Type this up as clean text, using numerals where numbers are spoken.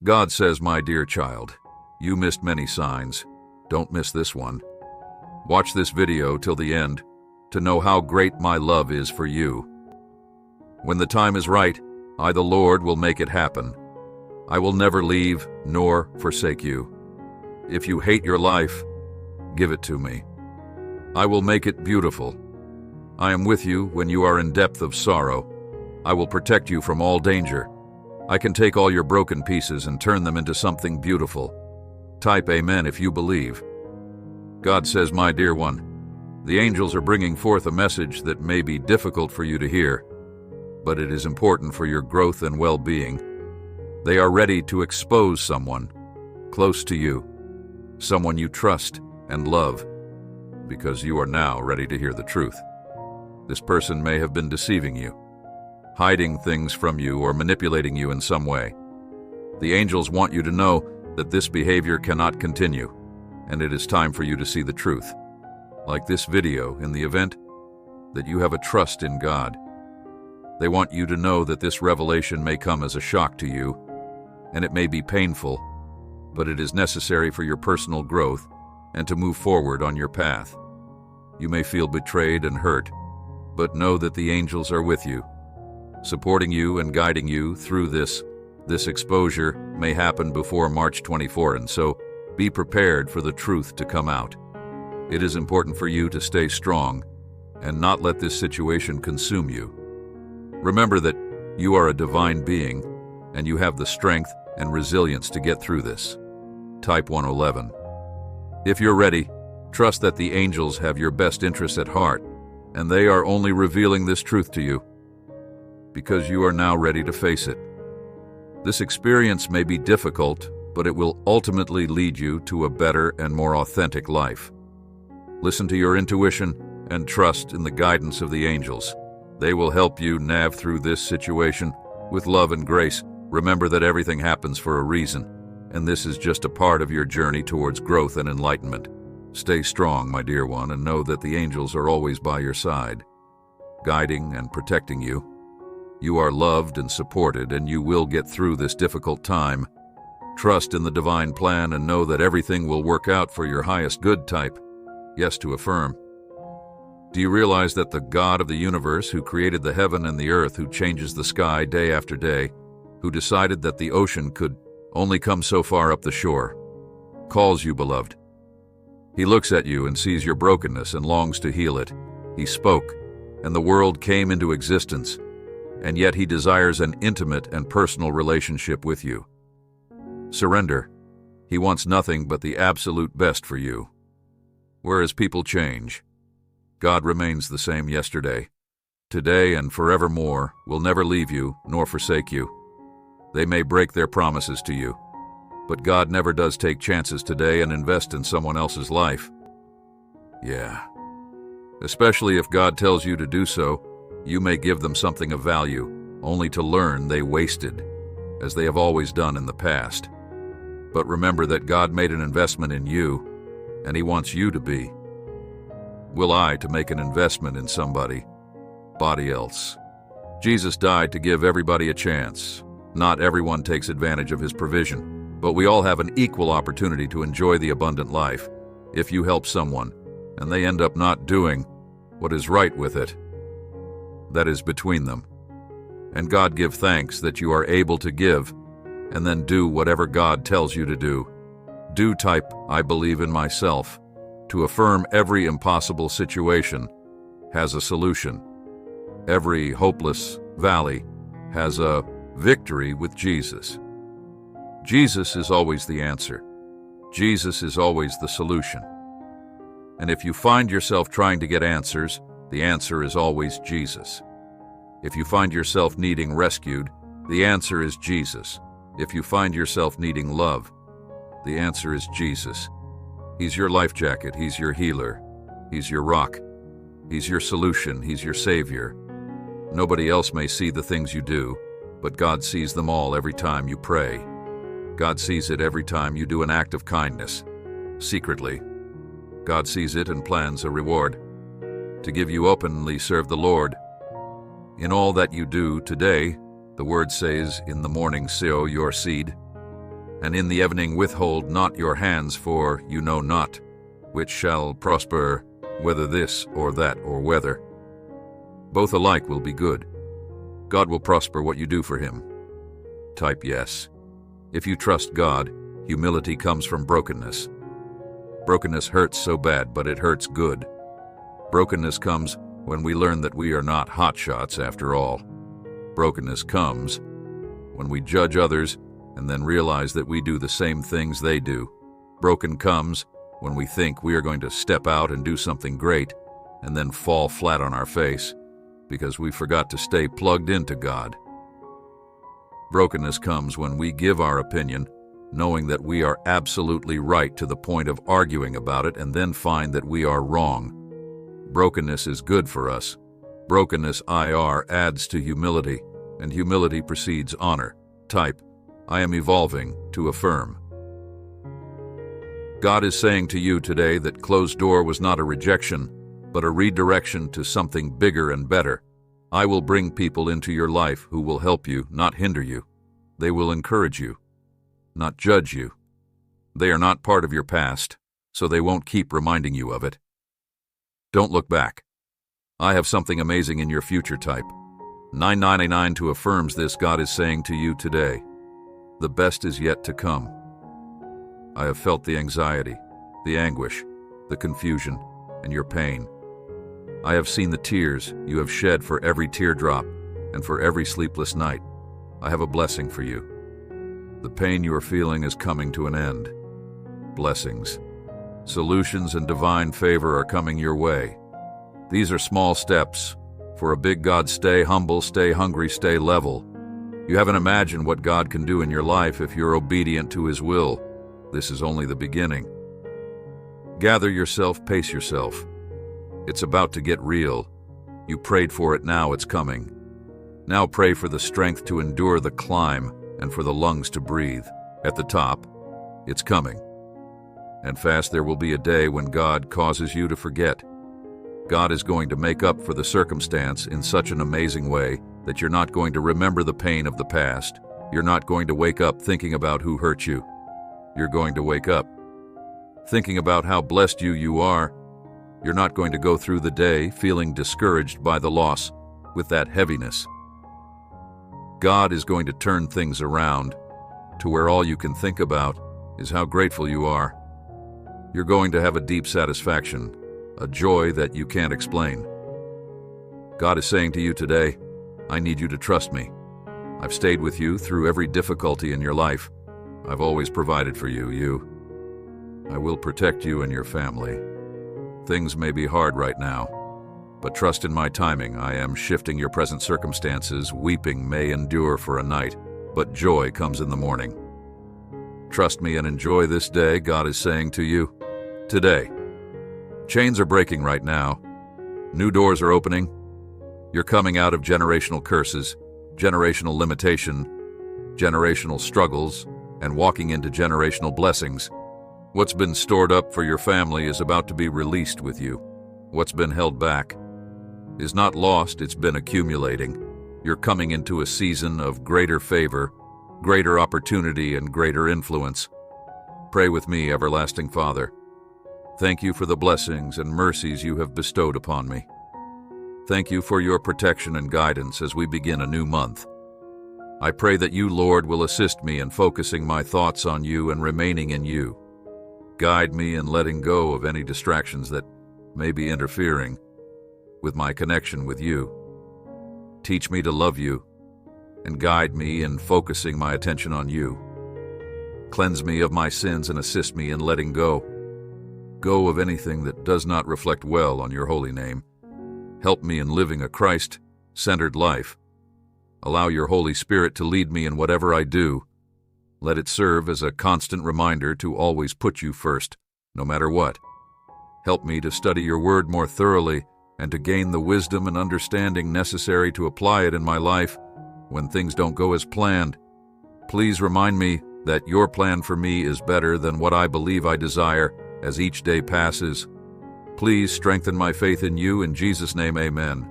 God says, my dear child, you missed many signs. Don't miss this one. Watch this video till the end to know how great my love is for you. When the time is right, I, the Lord, will make it happen. I will never leave nor forsake you. If you hate your life, give it to me. I will make it beautiful. I am with you when you are in depth of sorrow. I will protect you from all danger. I can take all your broken pieces and turn them into something beautiful. Type Amen if you believe. God says, my dear one, the angels are bringing forth a message that may be difficult for you to hear, but it is important for your growth and well-being. They are ready to expose someone close to you, someone you trust and love, because you are now ready to hear the truth. This person may have been deceiving you, hiding things from you, or manipulating you in some way. The angels want you to know that this behavior cannot continue, and it is time for you to see the truth. Like this video, in the event that you have a trust in God. They want you to know that this revelation may come as a shock to you, and it may be painful, but it is necessary for your personal growth and to move forward on your path. You may feel betrayed and hurt, but know that the angels are with you, supporting you and guiding you through this. This exposure may happen before March 24, and so be prepared for the truth to come out. It is important for you to stay strong and not let this situation consume you. Remember that you are a divine being, and you have the strength and resilience to get through this. Type 111. If you're ready, trust that the angels have your best interests at heart, and they are only revealing this truth to you because you are now ready to face it. This experience may be difficult, but it will ultimately lead you to a better and more authentic life. Listen to your intuition and trust in the guidance of the angels. They will help you nav through this situation with love and grace. Remember that everything happens for a reason, and this is just a part of your journey towards growth and enlightenment. Stay strong, my dear one, and know that the angels are always by your side, guiding and protecting you. You are loved and supported, and you will get through this difficult time. Trust in the divine plan and know that everything will work out for your highest good. Type yes to affirm. Do you realize that the God of the universe, who created the heaven and the earth, who changes the sky day after day, who decided that the ocean could only come so far up the shore, calls you beloved? He looks at you and sees your brokenness and longs to heal it. He spoke, and the world came into existence, and yet he desires an intimate and personal relationship with you. Surrender. He wants nothing but the absolute best for you. Whereas people change, God remains the same yesterday, today, and forevermore, will never leave you nor forsake you. They may break their promises to you, but God never does take chances today and invest in someone else's life. Yeah. Especially if God tells you to do so, you may give them something of value, only to learn they wasted, as they have always done in the past. But remember that God made an investment in you, and He wants you to be. Will I to make an investment in somebody else? Jesus died to give everybody a chance. Not everyone takes advantage of His provision, but we all have an equal opportunity to enjoy the abundant life. If you help someone, and they end up not doing what is right with it, that is between them. And God give thanks that you are able to give, and then do whatever God tells you to do. Do type I believe in myself to affirm every impossible situation has a solution. Every hopeless valley has a victory with Jesus. Jesus is always the answer. Jesus is always the solution. And if you find yourself trying to get answers, the answer is always Jesus. If you find yourself needing rescued, the answer is Jesus. If you find yourself needing love, the answer is Jesus. He's your life jacket. He's your healer. He's your rock. He's your solution. He's your savior. Nobody else may see the things you do, but God sees them all every time you pray. God sees it every time you do an act of kindness, secretly. God sees it and plans a reward. To give you openly serve the Lord. In all that you do today, the word says, in the morning sow your seed. and in the evening withhold not your hands, for you know not which shall prosper, whether this or that or whether. Both alike will be good. God will prosper what you do for him. Type yes. If you trust God, humility comes from brokenness. Brokenness hurts so bad, but it hurts good. Brokenness comes when we learn that we are not hotshots after all. Brokenness comes when we judge others and then realize that we do the same things they do. Broken comes when we think we are going to step out and do something great and then fall flat on our face because we forgot to stay plugged into God. Brokenness comes when we give our opinion, knowing that we are absolutely right to the point of arguing about it and then find that we are wrong. Brokenness is good for us. Brokenness adds to humility, and humility precedes honor. Type, I am evolving to affirm. God is saying to you today that closed door was not a rejection, but a redirection to something bigger and better. I will bring people into your life who will help you, not hinder you. They will encourage you, not judge you. They are not part of your past, so they won't keep reminding you of it. Don't look back. I have something amazing in your future. Type 999 affirms this. God is saying to you today, the best is yet to come. I have felt the anxiety, the anguish, the confusion, and your pain. I have seen the tears you have shed for every teardrop and for every sleepless night. I have a blessing for you. The pain you are feeling is coming to an end. Blessings, solutions, and divine favor are coming your way. These are small steps for a big God. Stay humble, stay hungry, stay level. You haven't imagined what God can do in your life if you're obedient to his will. This is only the beginning. Gather yourself, pace yourself. It's about to get real. You prayed for it, now it's coming. Now pray for the strength to endure the climb and for the lungs to breathe. At the top, it's coming. And fast there will be a day when God causes you to forget. God is going to make up for the circumstance in such an amazing way that you're not going to remember the pain of the past. You're not going to wake up thinking about who hurt you. You're going to wake up thinking about how blessed you are. You're not going to go through the day feeling discouraged by the loss with that heaviness. God is going to turn things around to where all you can think about is how grateful you are. You're going to have a deep satisfaction, a joy that you can't explain. God is saying to you today, I need you to trust me. I've stayed with you through every difficulty in your life. I've always provided for you. I will protect you and your family. Things may be hard right now, but trust in my timing. I am shifting your present circumstances. Weeping may endure for a night, but joy comes in the morning. Trust me and enjoy this day, God is saying to you today. Chains are breaking right now. New doors are opening. You're coming out of generational curses, generational limitation, generational struggles, and walking into generational blessings. What's been stored up for your family is about to be released with you. What's been held back is not lost, it's been accumulating. You're coming into a season of greater favor, greater opportunity, and greater influence. Pray with me, everlasting Father. Thank you for the blessings and mercies you have bestowed upon me. Thank you for your protection and guidance as we begin a new month. I pray that you, Lord, will assist me in focusing my thoughts on you and remaining in you. Guide me in letting go of any distractions that may be interfering with my connection with you. Teach me to love you and guide me in focusing my attention on you. Cleanse me of my sins and assist me in letting go of anything that does not reflect well on your holy name. Help me in living a Christ-centered life. Allow your Holy Spirit to lead me in whatever I do. Let it serve as a constant reminder to always put you first, no matter what. Help me to study your word more thoroughly and to gain the wisdom and understanding necessary to apply it in my life when things don't go as planned. Please remind me that your plan for me is better than what I believe I desire as each day passes. Please strengthen my faith in you. In Jesus' name, amen.